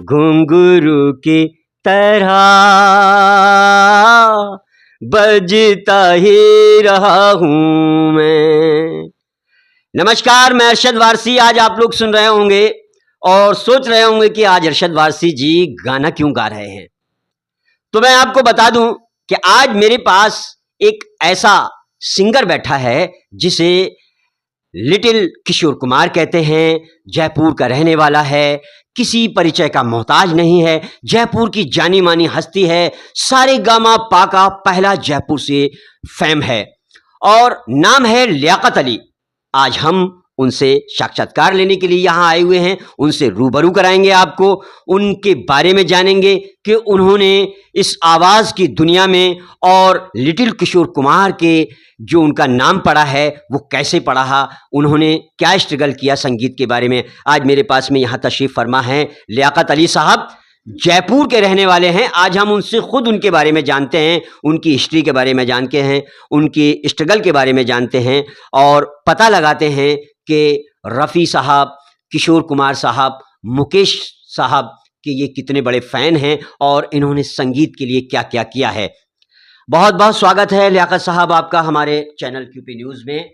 घुंघरू की तरह बजता ही रहा हूं मैं। नमस्कार, मैं अरशद वारसी। आज आप लोग सुन रहे होंगे और सोच रहे होंगे कि आज अरशद वारसी जी गाना क्यों गा रहे हैं। तो मैं आपको बता दूं कि आज मेरे पास एक ऐसा सिंगर बैठा है जिसे लिटिल किशोर कुमार कहते हैं। जयपुर का रहने वाला है, किसी परिचय का मोहताज नहीं है, जयपुर की जानी मानी हस्ती है, सारे गामा पा का पहला जयपुर से फेम है और नाम है लियाकत अली। आज हम उनसे साक्षात्कार लेने के लिए यहाँ आए हुए हैं, उनसे रूबरू कराएंगे, आपको उनके बारे में जानेंगे कि उन्होंने इस आवाज़ की दुनिया में और लिटिल किशोर कुमार के जो उनका नाम पड़ा है वो कैसे पढ़ा, उन्होंने क्या स्ट्रगल किया संगीत के बारे में। आज मेरे पास में यहाँ तशरीफ़ फरमा है लियाकत अली साहब, जयपुर के रहने वाले हैं। आज हम उनसे खुद उनके बारे में जानते हैं, उनकी हिस्ट्री के बारे में जानते हैं, उनकी स्ट्रगल के बारे में जानते हैं और पता लगाते हैं कि रफ़ी साहब, किशोर कुमार साहब, मुकेश साहब के ये कितने बड़े फ़ैन हैं और इन्होंने संगीत के लिए क्या क्या किया है। बहुत बहुत स्वागत है लियाकत साहब आपका हमारे चैनल क्यूपी न्यूज़ में।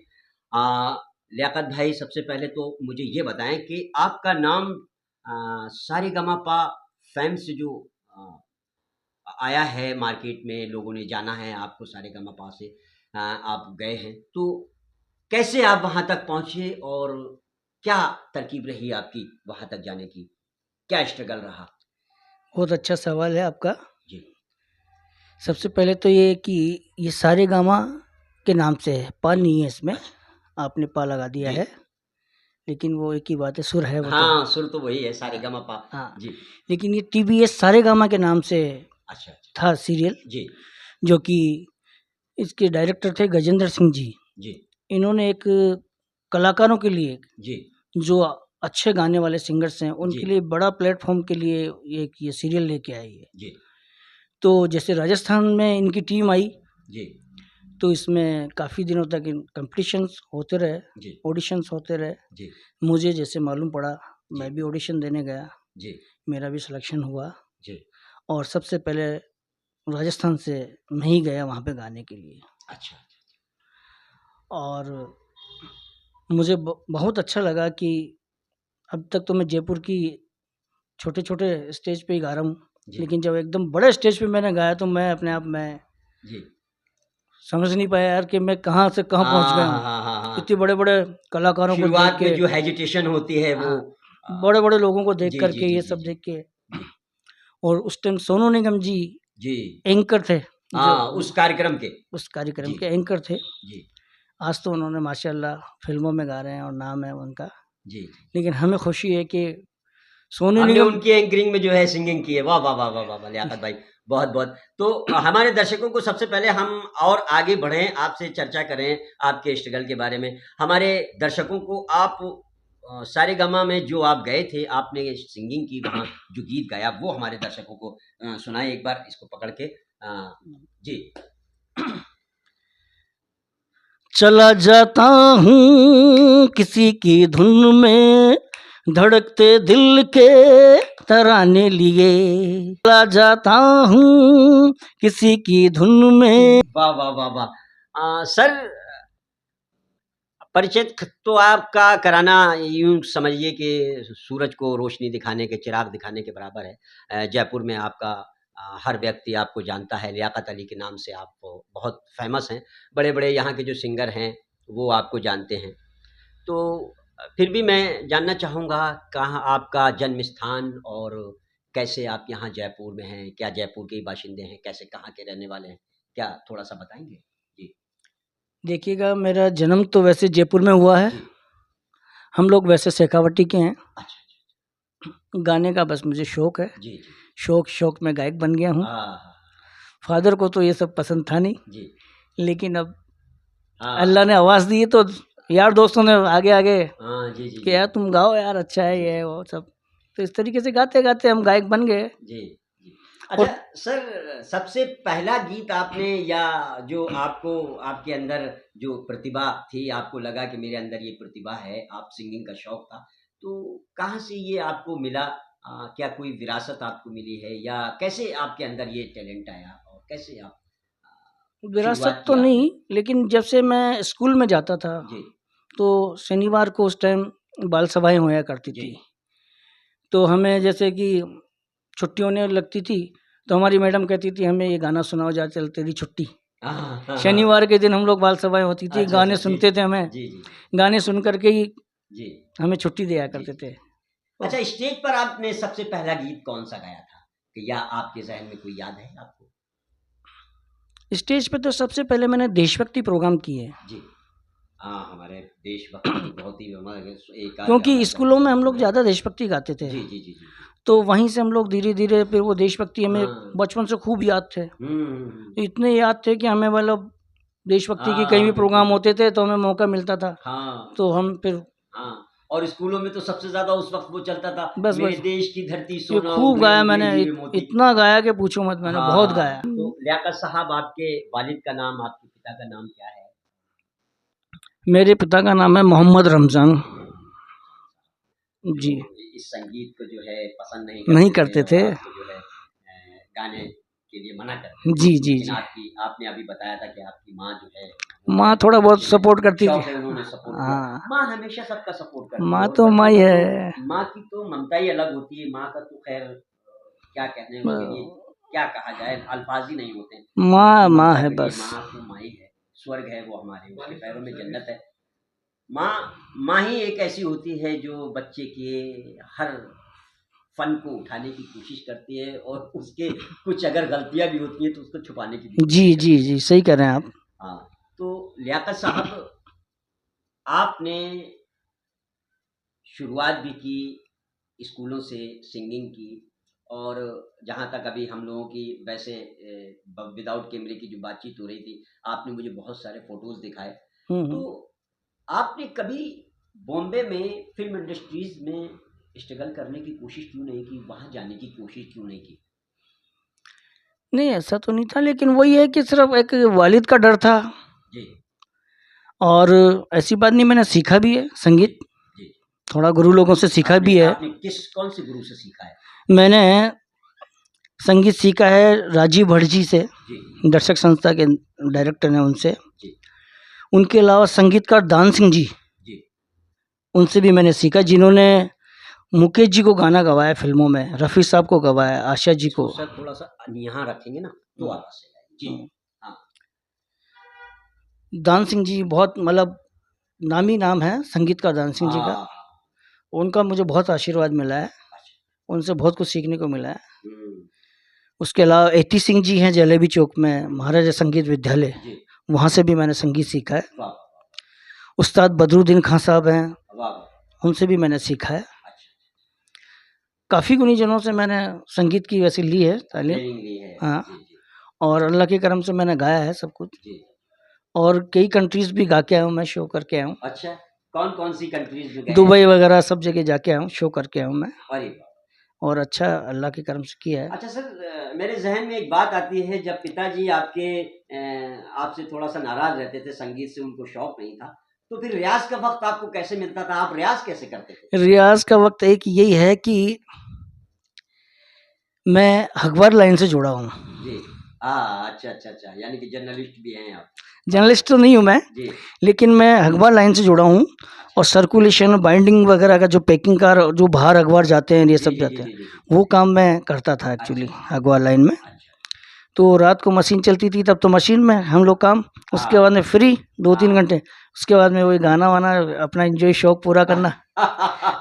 लियाकत भाई, सबसे पहले तो मुझे ये बताएं कि आपका नाम सारेगामापा फेम से जो आया है, मार्केट में लोगों ने जाना है आपको, सारेगामापा से आप गए हैं, तो कैसे आप वहाँ तक पहुँचे और क्या तरकीब रही आपकी वहाँ तक जाने की, क्या स्ट्रगल रहा? बहुत अच्छा सवाल है आपका। जी। सबसे पहले तो ये कि ये सारेगामा के नाम से है, पा नहीं है इसमें, आपने पा लगा दिया जी। है, लेकिन वो एक ही बात है, सुर है वो। हाँ, सुर तो वही है, सारेगामापा। हाँ जी। लेकिन ये टीबीएस सारेगामा के नाम से अच्छा। था सीरियल, जी जो कि इसके डायरेक्टर थे गजेंद्र सिंह जी। जी इन्होंने एक कलाकारों के लिए, जी जो अच्छे गाने वाले सिंगर्स हैं उनके जी लिए बड़ा प्लेटफॉर्म के लिए ये सीरियल लेके आई है। जी तो जैसे राजस्थान में इनकी टीम आई, जी तो इसमें काफ़ी दिनों तक इन कॉम्पिटिशन्स होते रहे, जी ऑडिशंस होते रहे। जी मुझे जैसे मालूम पड़ा, जी मैं भी ऑडिशन देने गया, जी मेरा भी सिलेक्शन हुआ जी। और सबसे पहले राजस्थान से मैं ही गया वहाँ पे गाने के लिए। अच्छा। और मुझे बहुत अच्छा लगा कि अब तक तो मैं जयपुर की छोटे-छोटे स्टेज पे ही गा रहा हूँ, जी लेकिन जब एकदम बड़े स्टेज पे मैंने गाया तो मैं अपने आप में जी। समझ नहीं पाया यार कि मैं कहाँ से कहाँ पहुँच गया हाँ हूँ। हाँ हाँ हाँ। इतने बड़े-बड़े कलाकारों को देख शुरुआत में के, जो हेजिटेशन होती है वो हाँ, बड़े-बड़े लोगों को देख जी कर जी के, जी ये जी सब जी देख के। जी और उस टाइम सोनू निगम जी जी। एंकर थे, जो हाँ, उस कार्यक्रम के। उस कार्यक्रम जी के एंकर थे। जी आज तो उन्होंने माशाल्लाह फ़िल्मों में गा रहे हैं और नाम है उनका। जी। लेकिन हमें खुशी है कि सोनू हमने निगम, उनकी एंकरिंग में जो है सिंगिंग की है। वाह वाह वाह वाह वाह वाह, लियाकत भाई, बहुत बहुत। तो हमारे दर्शकों को सबसे पहले हम और आगे बढ़ें, आपसे चर्चा करें आपके स्ट्रगल के बारे में। हमारे दर्शकों को आप सारेगामा में जो आप गए थे, आपने सिंगिंग की वहाँ, जो गीत गाया वो हमारे दर्शकों को सुनाए एक बार, इसको पकड़ के। जी चला जाता हूँ किसी की धुन में, धड़कते दिल के तराने लिए। चला जाता हूँ किसी की धुन में। वाह वाह वाह वाह। सर, परिचय तो आपका कराना यूँ समझिए कि सूरज को रोशनी दिखाने के, चिराग दिखाने के बराबर है। जयपुर में आपका हर व्यक्ति आपको जानता है, लियाकत अली के नाम से आप बहुत फ़ेमस हैं। बड़े-बड़े यहाँ के जो सिंगर हैं, वो आपको जानते हैं। तो फिर भी मैं जानना चाहूँगा कहाँ आपका जन्म स्थान और कैसे आप यहाँ जयपुर में हैं? क्या जयपुर के ही बाशिंदे हैं? कैसे, कहाँ के रहने वाले हैं? क्या थोड़ा-सा बताएँगे? जी। देखिएगा, मेरा जन्म तो वैसे जयपुर में हुआ है। जी। हम लोग वैसे शेखावटी के हैं। अच्छा। गाने का बस मुझे शौक है। जी, जी। शौक में गायक बन गया हूँ। हाँ, हाँ। फादर को तो ये सब पसंद था नहीं, जी। लेकिन अब हाँ। अल्लाह ने आवाज़ दी तो यार दोस्तों ने आगे-आगे हाँ, जी, जी, कि जी। यार तुम गाओ यार, अच्छा है जी, ये वो सब। तो इस तरीके से गाते-गाते हम गायक बन गए। जी, जी। और अच्छा सर, सबसे पहला गीत आपने या जो आपको आपके अंदर जो प्रतिभा थी, आपको लगा कि मेरे अंदर ये प्रतिभा है, आप सिंगिंग का शौक था, तो कहाँ से ये आपको मिला क्या कोई विरासत आपको मिली है या कैसे आपके अंदर ये टैलेंट आया और कैसे आप विरासत शुरुआत तो की नहीं, आपने? लेकिन जब से मैं स्कूल में जाता था, जी, तो शनिवार को उस टाइम बाल सभाएँ होया करती जी। थी। तो हमें जैसे कि छुट्टी होने लगती थी, तो हमारी मैडम कहती थी, "हमें ये गाना सुनाओ जा चल तेरी छुट्टी।" हाँ, हाँ, हाँ। शनिवार के दिन हम लोग बाल सभाएँ होती थी, अच्छा, अच्छा। गाने जी। सुनते थे हमें, जी, जी, गाने सुन कर के ही जी, हमें छुट्टी दिया जी, करते जी। थे। अच्छा, स्टेज पर आपने सबसे पहला गीत कौन-सा गाया था? या आपके ज़हन में कोई याद है आपको? स्टेज पे तो सबसे पहले मैंने देशभक्ति प्रोग्राम किए, जी। हाँ, हमारे देशभक्ति तो बहुत ही हमारे एक आध क्योंकि हमारे स्कूलों में हम संस्कृति लोग में है। ज़्यादा देशभक्ति गाते थे। जी, जी, जी, जी, जी। तो वहीं से हम लोग धीरे-धीरे फिर वो देशभक्ति हमें हाँ। बचपन से खूब याद थे। हुँ, हुँ, हुँ। इतने याद थे कि हमें मतलब देशभक्ति की कहीं भी हाँ, बिल्कुल, प्रोग्राम होते बिल्कुल, थे, बिल्कुल। तो हमें मौका मिलता था, हाँ, तो हम फिर हाँ। और स्कूलों में तो सबसे ज़्यादा उस वक़्त वो चलता था, बस, मेरे बस देश की धरती ये सोना खूब उगले गाया उगले मैंने, हीरे मोती। इतना गाया कि पूछो मत, मैंने बहुत हाँ, गाया। तो लियाकत साहब आपके वालिद का नाम, आपके पिता का नाम क्या है? मेरे पिता का नाम है मोहम्मद रमज़ान। जो जी, इस संगीत को जो है पसंद नहीं नहीं करते थे करते और थे। आपको जो है गाने के लिए मना करते थे। जी, जी, लेकिन जी। आपकी आपने अभी बताया था कि आपकी माँ जो है वो माँ गायकी थोड़ा के बहुत मामले में सपोर्ट करती थी। शौक है उन्होंने सपोर्ट किया। हाँ, माँ हमेशा सबका सपोर्ट करती है माँ और तो माँ बच्चों ही का तो है। माँ की तो ममता ही अलग होती है। माँ का तो ख़ैर क्या कहते हैं उसके लिए क्या कहा जाए अल्फ़ाज़ ही नहीं होते हैं। माँ, उनकी माँ ममता है के लिए बस। माँ तो माँ ही है, स्वर्ग है वो हमारे, उसके पैरों में जन्नत है। माँ माँ ही एक ऐसी होती है जो बच्चे के हर फन को उठाने की कोशिश करती है और उसके कुछ अगर गलतियाँ भी होती हैं तो उसको छुपाने की भी कोशिश जी, जी, करती है। जी, सही कह रहे हैं आप। हाँ, तो लियाकत साहब आपने शुरुआत भी की स्कूलों से सिंगिंग की और जहाँ तक अभी हम लोगों की वैसे विदाउट कैमरे की जो बातचीत हो रही थी, आपने मुझे बहुत सारे फ़ोटोज़ दिखाए। हुँ, तो हुँ। आपने कभी बॉम्बे में फ़िल्म इंडस्ट्रीज़ में स्ट्रगल करने की कोशिश क्यों नहीं की? वहाँ जाने की कोशिश क्यों नहीं की? नहीं, ऐसा तो नहीं था, लेकिन वही है कि सिर्फ़ एक वालिद का डर था, जी, और ऐसी बात नहीं, मैंने सीखा भी है जी, संगीत, जी। थोड़ा गुरु लोगों से सीखा आपने भी है। आपने किस कौन-से गुरु से सीखा है? मैंने संगीत सीखा है राजीव भटजी से, जी, दर्शक संस्था के डायरेक्टर हैं उनसे। जी, उनके अलावा संगीतकार दान सिंह जी, जी। उनसे भी मैंने सीखा, जिन्होंने मुकेश जी को गाना गवाया फ़िल्मों में, रफ़ी साहब को गवाया, आशा जी इसको को। सर थोड़ा-सा यहाँ रखेंगे ना, तो हुँ, आवाज़ सही आएगी। जी, हुँ। हाँ। दान सिंह जी बहुत मतलब नामी नाम है संगीतकार दान सिंह जी हाँ, का। हाँ, हाँ। उनका मुझे बहुत आशीर्वाद मिला है, अच्छा। उनसे बहुत कुछ सीखने को मिला है। हुँ, उसके अलावा एती सिंह जी हैं जलेबी चौक में, महाराजा संगीत विद्यालय, जी। वहाँ से भी मैंने संगीत सीखा है। वाह! उस्ताद बदरुद्दीन खां साहब हैं, वाह, वाह! उनसे भी मैंने सीखा है। अच्छा, काफ़ी गुणी जनों से मैंने संगीत की वैसे ली है तालीम। ट्रेनिंग ली है। हाँ, जी, जी, और अल्लाह के करम से मैंने गाया है सब कुछ, जी। और कई कंट्रीज़ भी गा के आया हूँ मैं, शो करके आया हूँ। अच्छा, कौन-कौन सी कंट्रीज़ में गए हैं? दुबई वगैरह सब जगह जाके आया हूँ, शो करके आया हूँ मैं, अरे वाह! और अच्छा अल्लाह के करम से किया है। अच्छा सर मेरे ज़हन में एक बात आती है जब पिताजी आपके आपसे थोड़ा-सा नाराज़ रहते थे, संगीत से उनको शौक नहीं था, तो फिर रियाज़ का वक़्त आपको कैसे मिलता था? आप रियाज़ कैसे करते थे? रियाज़ का वक़्त एक यही है कि मैं अखबार लाइन से जुड़ा हूँ। जी। अच्छा, अच्छा, अच्छा, यानी कि जर्नलिस्ट भी हैं आप। अच्छा, जर्नलिस्ट तो नहीं हूँ मैं, जी, लेकिन मैं अखबार लाइन से जुड़ा हूँ, अच्छा। और सर्कुलेशन, बाइंडिंग वगैरह का जो पैकिंग का, जो बाहर अखबार जाते हैं, ये जी, सब जी, जी, जाते हैं, जी, जी, जी। वो काम मैं करता था अच्छा, एक्चुअली अच्छा, अखबार लाइन में। अच्छा। तो रात को मशीन चलती थी, तब तो मशीन में हम लोग काम, उसके हाँ, बाद में फ्री 2-3 हाँ। घंटे, उसके बाद में वही गाना-वाना अपना एन्जॉय शौक पूरा करना।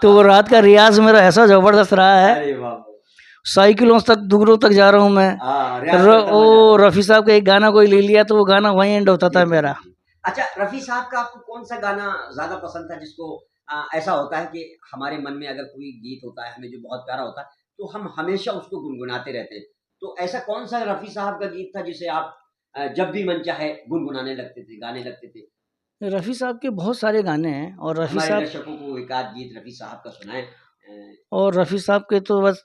तो वो रात का रियाज़ मेरा ऐसा ज़बरदस्त रहा है, अरे वाह! वाह! साइकिलों तक दूरों तक जा रहा हूँ मैं। हाँ, रियाज़ करता हुआ जा रहे हैं। रफ़ी साहब का एक गाना कोई ले लिया तो वो गाना वहीं एंड होता जी, था जी, जी, मेरा। जी। अच्छा रफ़ी साहब का आपको कौन-सा गाना ज़्यादा पसंद था जिसको ऐसा होता है कि हमारे मन में अगर कोई गीत होता है हमें जो बहुत प्यारा होता है, तो हम हमेशा उसको गुनगुनाते रहते हैं। तो ऐसा कौन-सा रफ़ी साहब का गीत था जिसे आप जब भी मन चाहे गुनगुनाने लगते थे, गाने लगते थे? रफ़ी साहब के बहुत सारे गाने हैं, और रफ़ी हमारे साहब, दर्शकों को एक आध गीत रफ़ी साहब का सुनाएँ। और रफ़ी साहब के तो बस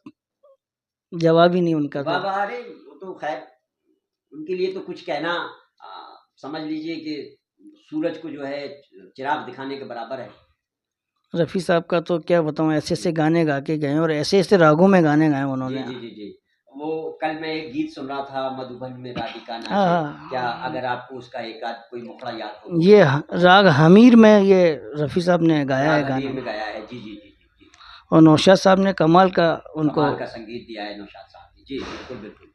जवाब ही नहीं उनका वाह, तो। वाह! अरे वो तो ख़ैर उनके लिए तो कुछ कहना समझ लीजिए कि सूरज को जो है चिराग दिखाने के बराबर है। रफ़ी साहब का तो क्या बताऊँ, ऐसे-ऐसे गाने गा के गए हैं और ऐसे-ऐसे रागों में गाने गाए जी, उन्होंने। जी, जी, जी। वो कल मैं एक गीत सुन रहा था, मधुबन में राधिका हाँ, नाचे। क्या हाँ। अगर आपको उसका एक आध कोई मुखड़ा याद हो तो ये राग हमीर में ये रफ़ी साहब ने गाया है राग गाना, हमीर में गाया है। जी, जी, जी, जी, जी। और नौशाद साहब ने कमाल का उनको। कमाल का संगीत दिया है नौशाद साहब ने। जी, बिल्कुल, बिल्कुल।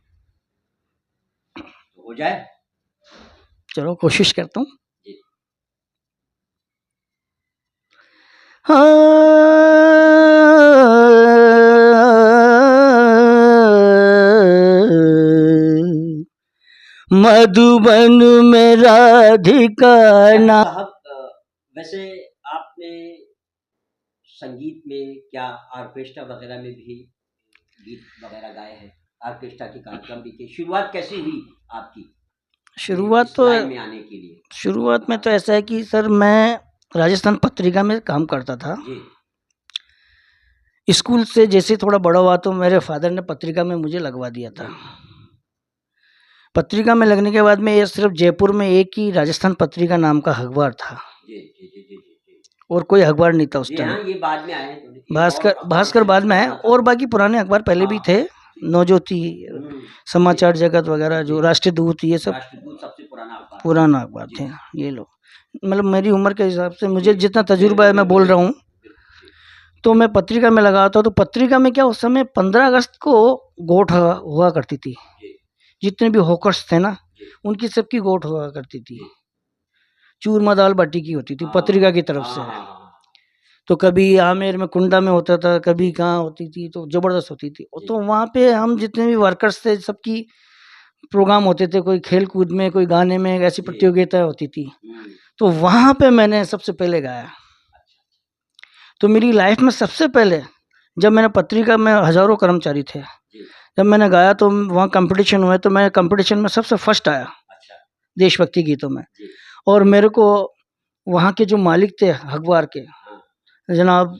तो हो जाए? चलो कोशिश करता हूँ। जी। मधुबन में राधिका ना। साहब वैसे आपने संगीत में क्या ऑर्केस्ट्रा वगैरह में भी गीत वगैरह गाए हैं? ऑर्केस्ट्रा के कार्यक्रम भी किए। शुरुआत कैसे हुई आपकी शुरुआत इस तो लाइन में आने के लिए? शुरुआत में तो ऐसा है कि सर मैं राजस्थान पत्रिका में काम करता था। जी, स्कूल से जैसे थोड़ा बड़ा हुआ तो मेरे फादर ने पत्रिका में मुझे लगवा दिया था। जी, पत्रिका में लगने के बाद में ये सिर्फ जयपुर में एक ही राजस्थान पत्रिका नाम का अखबार था, जी, जी, जी, जी, जी, जी। और कोई अखबार नहीं था उस जी टाइम। हाँ, ये बाद में आए हैं थोड़े, एक और भास्कर अखबार भास्कर बाद में सबसे आए, बड़ा था। और बाकी पुराने अखबार पहले भी हाँ, थे, जी। नवज्योति, हुँ, समाचार जी, जगत वगैरह, जो जी। राष्ट्रीय दूत, ये सब राष्ट्रदूत सबसे पुराना अखबार था। पुराना अखबार जी, थे। ये लो, मतलब मेरी उम्र के हिसाब से जी। मुझे जितना तजुर्बा बिल्कुल, है मैं बिल्कुल, बोल रहा बिल्कुल, हूँ। बिल्कुल, जी। तो मैं पत्रिका में लगा था, तो पत्रिका में क्या उस समय 15 अगस्त को गोठ हुआ करती थी। जी, जितने भी हॉकर्स थे ना, जी, उनकी सबकी गोठ हुआ करती थी। जी। चूरमा दाल बाटी की होती थी पत्रिका की हाँ, तरफ हाँ, से। हाँ, हाँ, हाँ। तो कभी आमेर में कुंडा में होता था, कभी जी, कहाँ होती थी, तो ज़बरदस्त होती थी। जी, तो वहाँ पे हम जितने भी वर्कर्स थे, सबकी प्रोग्राम होते थे, कोई खेल कूद में, कोई गाने में, ऐसी जी। प्रतियोगिता होती थी। हुँ, तो वहाँ पे मैंने सबसे पहले गाया। अच्छा, तो मेरी लाइफ में सबसे पहले, जब मैंने पत्रिका में हज़ारों कर्मचारी थे, जी, जब मैंने गाया तो वहाँ कंपटीशन हुए, तो मैं कंपटीशन में सबसे फर्स्ट आया, अच्छा, देशभक्ति गीतों में। जी, और मेरे को वहाँ के जो मालिक थे अखबार के, हाँ, जनाब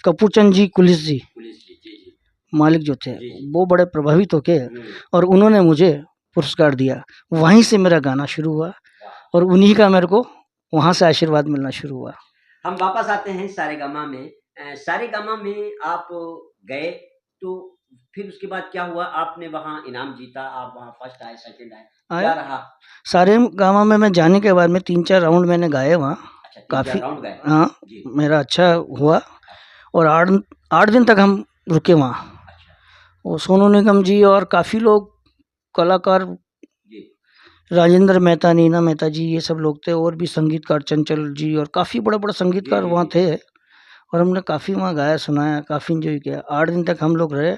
कपूरचंद जी कुलिस जी, पुलिस जी, जी, जी, मालिक जो थे, जी, जी। वो बड़े प्रभावित होके हुँ, और उन्होंने मुझे पुरस्कार दिया। वहीं से मेरा गाना शुरू हुआ, वाह! और उन्हीं का मेरे को वहाँ से आशीर्वाद मिलना शुरू हुआ। हम वापस आते हैं सारेगामा में। सारेगामा में आप गए, तो फिर उसके बाद क्या हुआ? आपने वहाँ इनाम जीता, आप वहाँ फर्स्ट आए, सेकंड आए, आए क्या रहा? सारे गाँव में मैं जाने के बाद में 3-4 राउंड मैंने गाए वहाँ, अच्छा 3-4 काफ़ी। राउंड गए। हाँ, जी, मेरा अच्छा हुआ, अच्छा, और 8 दिन तक हम रुके वहाँ। अच्छा, वो सोनू निगम जी और काफ़ी लोग कलाकार, जी, राजेंद्र मेहता, नीना मेहता जी, ये सब लोग थे, और भी संगीतकार चंचल जी, और काफ़ी बड़े-बड़े जी, संगीतकार जी, वहाँ जी, थे। और हमने काफ़ी वहाँ गाया, सुनाया, काफ़ी एन्जॉय किया। 8 दिन तक हम लोग रहे,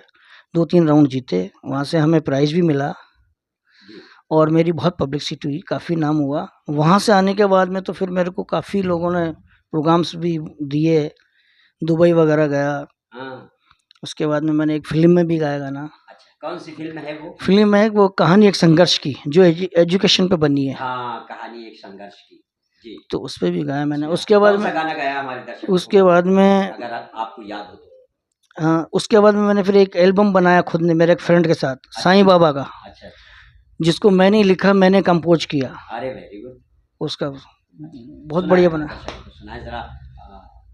2-3 राउंड जीते, वहाँ से हमें प्राइज़ भी मिला, जी, और मेरी बहुत पब्लिसिटी हुई, काफ़ी नाम हुआ। वहाँ से आने के बाद में तो फिर मेरे को काफ़ी लोगों ने प्रोग्राम्स भी दिए, दुबई वगैरह गया। हाँ, उसके बाद में मैंने एक फ़िल्म में भी गाया गाना। अच्छा, कौन-सी फ़िल्म है वो? फ़िल्म में वो कहानी एक संघर्ष की, जो एजुकेशन पे बनी है, हाँ, कहानी एक संघर्ष की। जी, तो उस पे भी गाया मैंने। उसमें उसके आपने बाद कौन-सा में गाना गाया हमारे दर्शकों को उसके बाद बताइए, में अगर आपको याद हो तो? हाँ, उसके बाद में मैंने फिर एक एल्बम बनाया खुद ने, मेरे एक फ्रेंड के साथ, साईं अच्छा, बाबा का, अच्छा, अच्छा। जिसको मैंने ही लिखा, मैंने कंपोज़ किया। अरे वेरी गुड! उसका बहुत सुनाएँ बढ़िया हमारे बना। दर्शकों को सुनाएँ ज़रा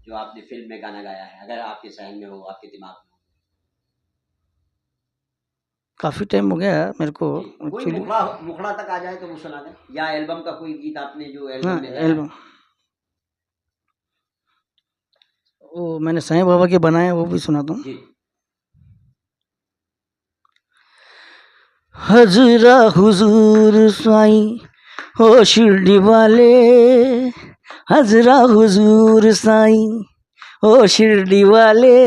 जो आपने फ़िल्म में गाना गाया है, अगर आपके ज़हन में हो, आपके दिमाग में हो। काफ़ी टाइम हो गया है मेरे को जी, कोई एक्चुअली। मुखड़ा तक आ जाए तो वो सुना दें, या एल्बम का कोई गीत आपने जो हाँ, एल्बम में गाया एल्बम हो? वो मैंने साईं बाबा के बनाए, वो भी सुनाता हूँ। जी, हज़रा हुज़ूर साईं, हो शिरडी वाले, हज़रा हुज़ूर साईं, हो शिरडी वाले,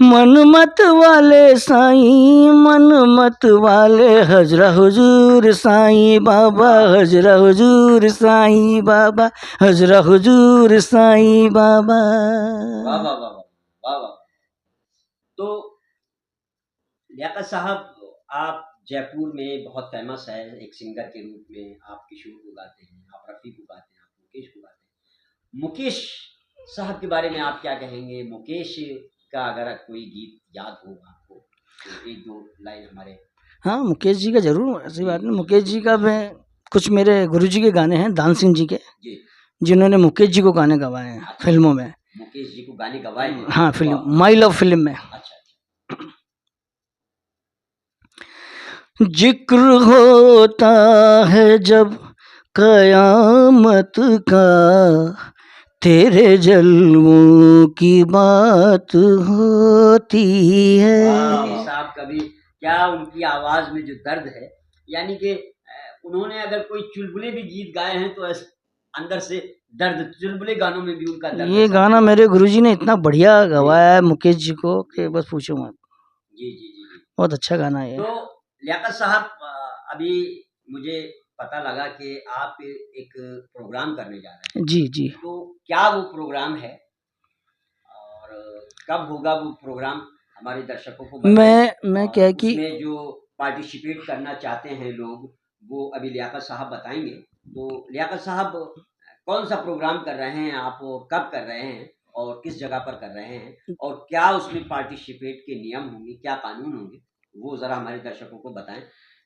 मन मत वाले साईं, मन मत वाले, हज़रा हुज़ूर साईं बाबा, वाह! हज़रा हुज़ूर साईं बाबा, हज़रा हुज़ूर साईं बाबा। वाह, वाह, वाह, वाह! वाह, वाह! तो लियाकत साहब, आप जयपुर में बहुत फ़ेमस है एक सिंगर के रूप में, आप किशोर को गाते हैं, आप रफ़ी को गाते हैं, आप मुकेश को गाते हैं। मुकेश साहब के बारे में आप क्या कहेंगे? मुकेश का अगर कोई गीत याद हो आपको, तो 1-2 लाइन हमारे। हाँ, मुकेश जी का ज़रूर, ऐसी जी, बात नहीं। मुकेश बिल्कुल, जी का बिल्कुल। मैं कुछ मेरे गुरुजी के गाने हैं, दान सिंह जी के, जी, जिन्होंने मुकेश जी को गाने गवाए हैं अच्छा, फ़िल्मों में। मुकेश जी को गाने गवाए थे। हाँ, फिल्म माई लव फिल्म में। अच्छा। जिक्र होता है जब कयामत का, तेरे जलवों की बात होती है। मुकेश साहब का भी क्या उनकी आवाज में जो दर्द है, यानी कि उन्होंने अगर कोई चुलबुले भी गीत गाए हैं तो अंदर से दर्द, चुलबुले गानों में भी उनका दर्द। ये गाना मेरे गुरुजी ने इतना बढ़िया गवाया है मुकेश जी को कि बस पूछो मत। जी जी जी जी। बहुत अच्छा गाना है। तो लियाकत साहब, अभी मुझे पता लगा कि आप एक प्रोग्राम करने जा रहे हैं। जी जी। तो क्या वो प्रोग्राम है और कब होगा वो प्रोग्राम, हमारे दर्शकों को बताएं। मैं क्या है कि उसमें जो पार्टिसिपेट करना चाहते हैं लोग, वो अभी लियाकत साहब बताएंगे। तो लियाकत साहब, कौन सा प्रोग्राम कर रहे हैं आप, और कब कर रहे हैं, और किस जगह पर कर रहे हैं, और क्या उसमें पार्टिसिपेट के नियम होंगे, क्या कानून होंगे, वो ज़रा हमारे दर्शकों को बताएं।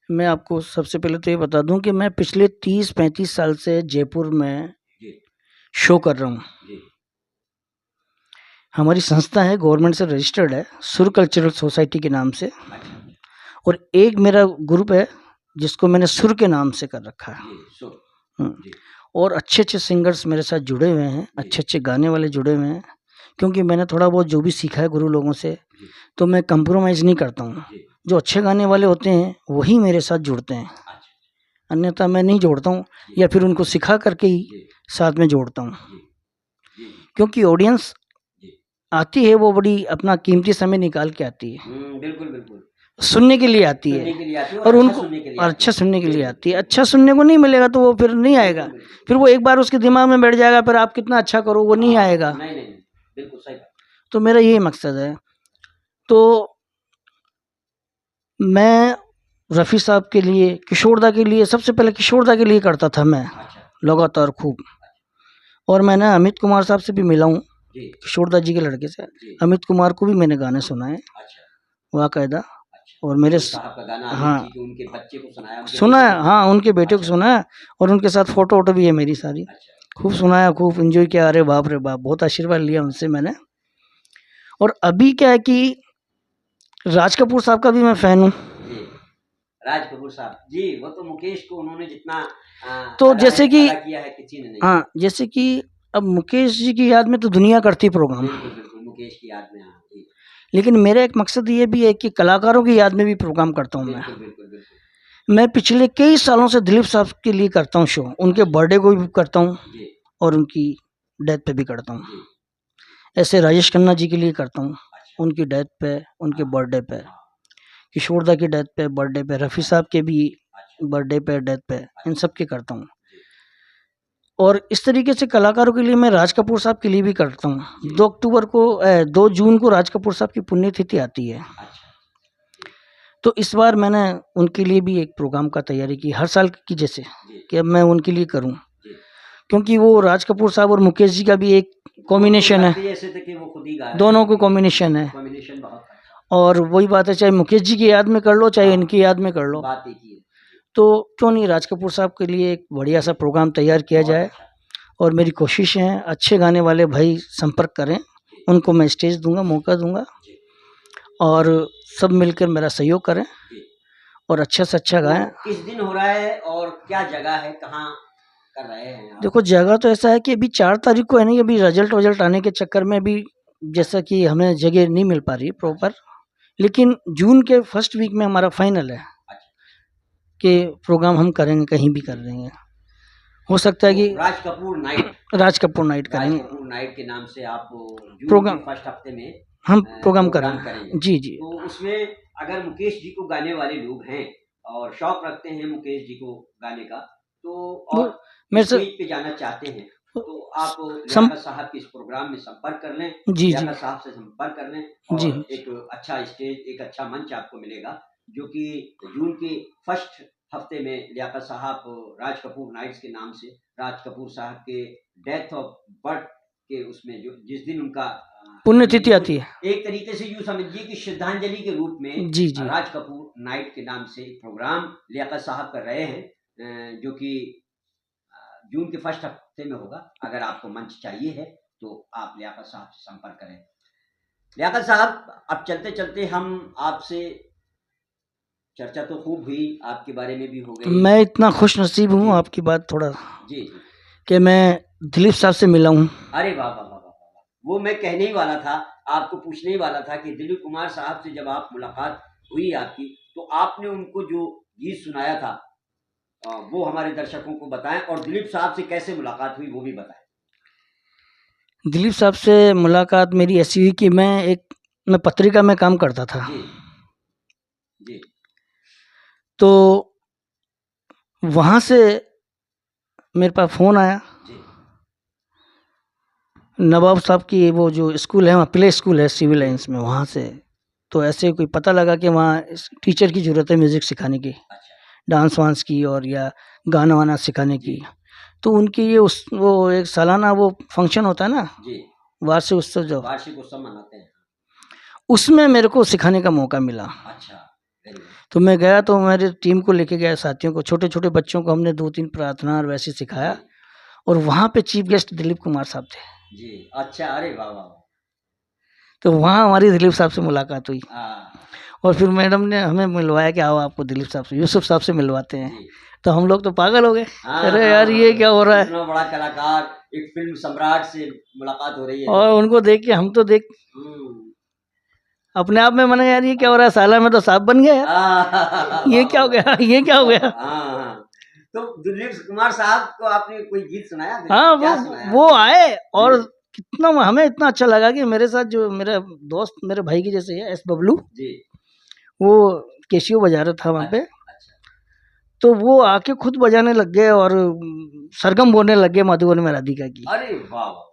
मैं आपको सबसे पहले तो ये बता दूं कि मैं पिछले 30-35 साल से जयपुर में शो कर रहा हूँ। हमारी संस्था है, गवर्नमेंट से रजिस्टर्ड है, सुर कल्चरल सोसाइटी के नाम से। और एक मेरा ग्रुप है जिसको मैंने सुर के नाम से कर रखा है। और अच्छे अच्छे सिंगर्स मेरे साथ जुड़े हुए हैं, अच्छे अच्छे गाने वाले जुड़े हुए हैं, क्योंकि मैंने थोड़ा बहुत जो भी सीखा है गुरु लोगों से, तो मैं कंप्रोमाइज़ नहीं करता हूँ। जो अच्छे गाने वाले होते हैं वही मेरे साथ जुड़ते हैं, अन्यथा मैं नहीं जोड़ता हूँ, या फिर उनको सिखा करके ही साथ में जोड़ता हूँ। क्योंकि ऑडियंस आती है वो बड़ी अपना कीमती समय निकाल के आती है, बिल्कुल बिल्कुल, सुनने के लिए आती है, और उनको अच्छा सुनने के लिए आती है। अच्छा सुनने को नहीं मिलेगा तो वो फिर नहीं आएगा, फिर वो एक बार उसके दिमाग में बैठ जाएगा, फिर आप कितना अच्छा करो वो नहीं आएगा। नहीं, बिल्कुल सही बात। तो मेरा यही मकसद है। तो मैं रफ़ी साहब के लिए, किशोरदा के लिए, सबसे पहले किशोरदा के लिए करता था मैं लगातार खूब। और मैंने अमित कुमार साहब से भी मिला हूँ, किशोरदा जी के लड़के से। अमित कुमार को भी मैंने गाने सुनाए बाकायदा, और मेरे हाँ उनके बच्चे को सुनाया, हाँ उनके बेटे को सुनाया, और उनके साथ फ़ोटो वोटो भी है मेरी सारी। खूब सुनाया, खूब एंजॉय किया। अरे बाप रे बाप, बहुत आशीर्वाद लिया उनसे मैंने। और अभी क्या है कि राज कपूर साहब का भी मैं फ़ैन हूँ। राज कपूर साहब जी, वो तो मुकेश को उन्होंने जितना तो जैसे कि किया है किसी ने नहीं। हाँ, जैसे कि अब मुकेश जी की याद में तो दुनिया करती प्रोग्राम, बिल्कुल मुकेश की याद में। हाँ जी। लेकिन मेरा एक मकसद ये भी है कि कलाकारों की याद में भी प्रोग्राम करता हूँ मैं। मैं पिछले कई सालों से दिलीप साहब के लिए करता हूँ शो, उनके बर्थडे को भी करता हूँ और उनकी डेथ पे भी करता हूँ। ऐसे राजेश खन्ना जी के लिए करता हूँ, उनकी डेथ पे, उनके बर्थडे पे, किशोरदा की डेथ पे, बर्थडे पे, रफ़ी साहब के भी बर्थडे पे, डेथ पे, इन सब के करता हूँ। और इस तरीके से कलाकारों के लिए मैं राज कपूर साहब के लिए भी करता हूँ। 2 जून को राज कपूर साहब की पुण्यतिथि आती है, तो इस बार मैंने उनके लिए भी एक प्रोग्राम का तैयारी की, हर साल की जैसे कि अब मैं उनके लिए करूं, क्योंकि वो राज कपूर साहब और मुकेश जी का भी एक कॉम्बिनेशन है, दोनों को कॉम्बिनेशन है। और वही बात है, चाहे मुकेश जी की याद में कर लो, चाहे इनकी याद में कर लो, तो क्यों नहीं राज कपूर साहब के लिए एक बढ़िया सा प्रोग्राम तैयार किया जाए। और मेरी कोशिश है, अच्छे गाने वाले भाई संपर्क करें, उनको मैं स्टेज दूंगा, मौका दूंगा, और सब मिलकर मेरा सहयोग करें और अच्छा से अच्छा गाएं। किस दिन हो रहा है और क्या जगह है, कहाँ कर रहे हैं आप? देखो जगह तो ऐसा है कि अभी 4 तारीख को है नहीं, अभी रिजल्ट आने के चक्कर में अभी जैसा कि हमें जगह नहीं मिल पा रही प्रॉपर, लेकिन जून के फर्स्ट वीक में हमारा फाइनल है कि प्रोग्राम हम करेंगे, कहीं भी कर रहे हैं। हो सकता है कि राज कपूर नाइट करेंगे, राज कपूर नाइट के नाम से आप प्रोग्राम जून के फर्स्ट हफ्ते में हम प्रोग्राम करेंगे। जी जी। तो उसमें अगर मुकेश जी को गाने वाले लोग हैं और शौक रखते हैं मुकेश जी को गाने का, तो और मेरे से स्टेज पे जाना चाहते हैं, तो आप लियाकत साहब के इस प्रोग्राम में संपर्क कर लें, लियाकत साहब से संपर्क कर लें, और एक अच्छा स्टेज, एक अच्छा मंच आपको मिलेगा, जो कि जून के फर्स्ट हफ्ते में लियाकत साहब राज कपूर नाइट्स के नाम से, राज कपूर साहब के डेथ ऑफ बर्थ के उसमें जो जिस दिन उनका पुण्यतिथि आती है, एक तरीके से यूं समझिए कि श्रद्धांजलि के रूप में जी जी राज कपूर नाइट के नाम से प्रोग्राम लियाकत साहब कर रहे हैं, जो कि जून के फर्स्ट हफ्ते में होगा। अगर आपको मंच चाहिए है तो आप लियाकत साहब से संपर्क करें। लियाकत साहब, अब चलते चलते हम आपसे चर्चा तो खूब हुई, आपके बारे में भी हो गई। मैं इतना खुश नसीब हूँ, जी आपकी बात थोड़ा जी जी। कि मैं दिलीप साहब से मिला हूँ। अरे वाह वाह वाह वाह वाह वाह। वो मैं कहने ही वाला था, आपको पूछने ही वाला था कि दिलीप कुमार साहब से जब आप मुलाकात हुई आपकी, तो आपने उनको जो गीत सुनाया था वो हमारे दर्शकों को बताएं, और दिलीप साहब से कैसे मुलाकात हुई वो भी बताएं। दिलीप साहब से मुलाकात मेरी ऐसी हुई कि मैं पत्रिका में काम करता था, जी जी तो वहाँ से मेरे पास फ़ोन आया। जी नवाब साहब की वो जो स्कूल है, वहाँ प्ले स्कूल है सिविल जी। लाइंस में, वहाँ से तो ऐसे कोई पता लगा कि वहाँ टीचर की ज़रूरत है म्यूज़िक सिखाने की, अच्छा डांस वांस की और या गाना वाना सिखाने जी की। तो उनकी ये वो एक सालाना वो फंक्शन होता है ना, जी। वार्षिक उत्सव जो, वार्षिक उत्सव मनाते हैं। उसमें मेरे को सिखाने का मौका मिला। अच्छा, वेरी गुड। तो मैं गया, तो मेरे टीम को लेके गया, साथियों को, छोटे छोटे बच्चों को हमने 2-3 प्रार्थना और वैसे सिखाया। जी और वहाँ पे चीफ गेस्ट दिलीप कुमार साहब थे। जी। अच्छा, अरे वाह वाह वाह। तो वहाँ हमारी दिलीप साहब से मुलाकात हुई, हाँ और फिर मैडम ने हमें मिलवाया कि आओ आपको दिलीप साहब से, यूसुफ साहब से मिलवाते हैं। जी। तो हम लोग तो पागल हो गए, हाँ अरे हाँ यार ये हाँ। क्या हो रहा है। इतना बड़ा कलाकार, एक फिल्म सम्राट से मुलाकात हो रही है। और उनको देख के हम तो देख हम्म। अपने आप में मने यार ये क्या हो रहा है, साला मैं तो साहब बन गया यार, ये क्या हो गया, ये क्या हो गया। हाँ हाँ। तो दिलीप कुमार साहब को आपने कोई गीत सुनाया? हाँ, क्या सुनाया? वो आए, और जी कितना हमें इतना अच्छा लगा कि मेरे साथ जो मेरा दोस्त, मेरे भाई की जैसे है, एस बबलू, जी। वो कैशियो बजा रहा था वहाँ पे। अच्छा अच्छा। तो वो आके खुद बजाने लग गए और सरगम बोलने लग गए मधुबन में राधिका की। अरे वाह वाह।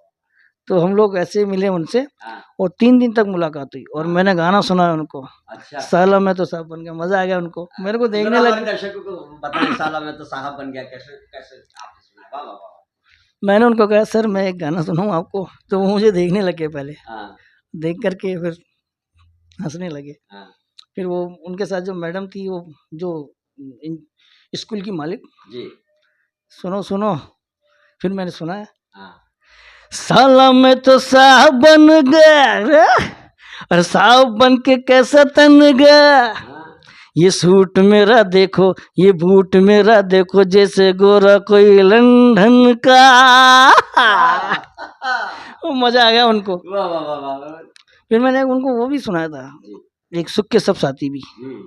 तो हम लोग ऐसे मिले उनसे, हाँ और 3 दिन तक मुलाकात हुई, और हाँ। मैंने गाना सुना उनको, अच्छा। साला मैं तो साहब बन गया। मज़ा आ गया उनको, मेरे को देखने जरा हमारे लग। दर्शकों को बताएं, साला मैं तो साहब बन गया कैसे कैसे आपने सुना? वाह वाह वाह। मैंने उनको कहा सर मैं एक गाना सुनाऊँ आपको, तो वो मुझे देखने लगे पहले, हाँ देख कर के फिर हँसने लगे। हाँ फिर वो उनके साथ जो मैडम थी, वो जो इन स्कूल की मालिक, जी सुनो सुनो, फिर मैंने सुनाया, हाँ साला मैं तो साहब बन गया रे, और साहब बन के कैसा तन गया, हाँ। ये सूट मेरा देखो, ये बूट मेरा देखो, जैसे गोरा कोई लंदन का। वो मजा आ गया उनको। वाह वाह वाह वाह वाह। फिर मैंने उनको वो भी सुनाया था, जी एक सुख के सब साथी भी,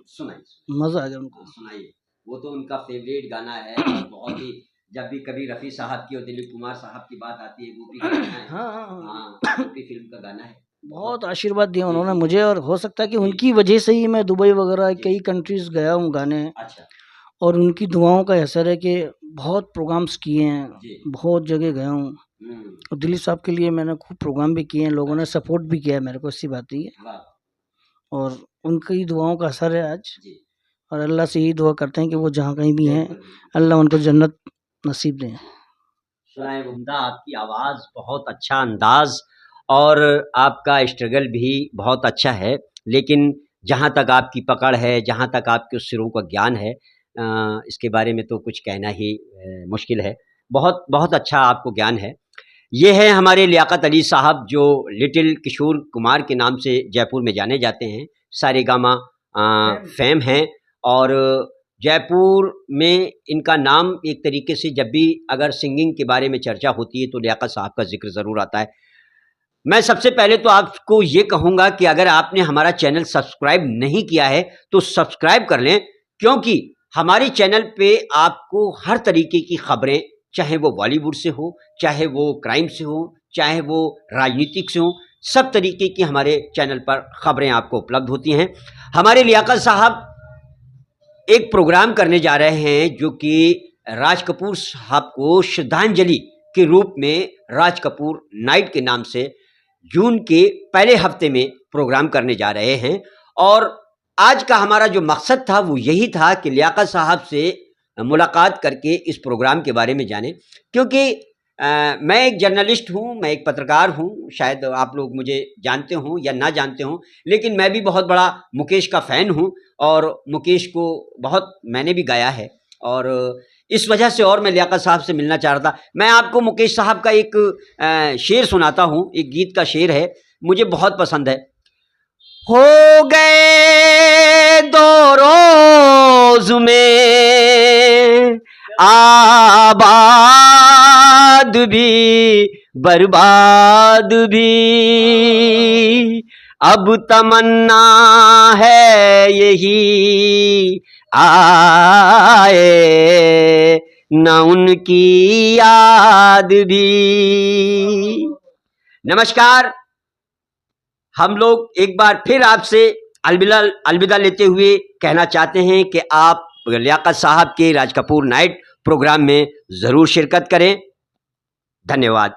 सुनाइए। मजा आ गया उनको। सुनाइए। वो तो उनका फेवरेट गाना है, और बहुत ही, जब भी कभी रफ़ी साहब की और दिलीप कुमार साहब की बात आती है, गोपी का गाना है। हाँ हाँ हाँ, हाँ, गोपी फिल्म का गाना है। बहुत आशीर्वाद दिया जी उन्होंने जी मुझे, और हो सकता है कि जी। उनकी वजह से ही मैं दुबई वगैरह जी कई कंट्रीज गया हूँ गाने, अच्छा। और उनकी दुआओं का असर है कि बहुत प्रोग्राम्स किए हैं, जी बहुत जगह गया हूँ। हम्म। और दिलीप साहब के लिए मैंने खूब प्रोग्राम भी किए हैं, लोगों ने अच्छा। सपोर्ट भी किया है मेरे को, इससी बात ही है। वाह। और उनकी दुआओं का असर है आज, जी और अल्लाह से यही दुआ करते हैं कि वो जहाँ कहीं भी हैं, बिल्कुल बिल्कुल। अल्लाह उनको जन्नत नसीब दें। सुनाए उम्दा, आपकी आवाज़, बहुत अच्छा अंदाज़, और आपका स्ट्रगल भी बहुत अच्छा है। लेकिन जहाँ तक आपकी पकड़ है, जहाँ तक आपके उस सिरों का ज्ञान है, इसके बारे में तो कुछ कहना ही मुश्किल है। बहुत बहुत अच्छा आपको ज्ञान है। ये है हमारे लियाकत अली साहब, जो लिटिल किशोर कुमार के नाम से जयपुर में जाने जाते हैं। सारेगामा फ़ेम हैं, और जयपुर में इनका नाम एक तरीके से, जब भी अगर सिंगिंग के बारे में चर्चा होती है तो लियाकत साहब का ज़िक्र ज़रूर आता है। मैं सबसे पहले तो आपको ये कहूँगा कि अगर आपने हमारा चैनल सब्सक्राइब नहीं किया है तो सब्सक्राइब कर लें, क्योंकि हमारे चैनल पे आपको हर तरीके की खबरें, चाहे वो बॉलीवुड से हो, चाहे वो क्राइम से हो, चाहे वो राजनीतिक से हो, सब तरीके की हमारे चैनल पर खबरें आपको उपलब्ध होती हैं। हमारे लियाकत साहब एक प्रोग्राम करने जा रहे हैं, जो कि राज कपूर साहब को श्रद्धांजलि के रूप में राज कपूर नाइट के नाम से जून के पहले हफ्ते में प्रोग्राम करने जा रहे हैं। और आज का हमारा जो मकसद था वो यही था कि लियाकत साहब से मुलाकात करके इस प्रोग्राम के बारे में जानें, क्योंकि मैं एक जर्नलिस्ट हूँ, मैं एक पत्रकार हूँ, शायद आप लोग मुझे जानते हों या ना जानते हों, लेकिन मैं भी बहुत बड़ा मुकेश का फ़ैन हूँ, और मुकेश को बहुत मैंने भी गाया है। और इस वजह से और मैं लियाकत साहब से मिलना चाह रहा था। मैं आपको मुकेश साहब का एक शेर सुनाता हूँ, एक गीत का शेर है, मुझे बहुत पसंद है। हो गए 2 रोज में आबाद भी बर्बाद भी, अब तमन्ना है यही आए न उनकी याद भी। नमस्कार, हम लोग एक बार फिर आपसे अलविदा लेते हुए कहना चाहते हैं कि आप लियाकत साहब के राज कपूर नाइट प्रोग्राम में ज़रूर शिरकत करें। धन्यवाद।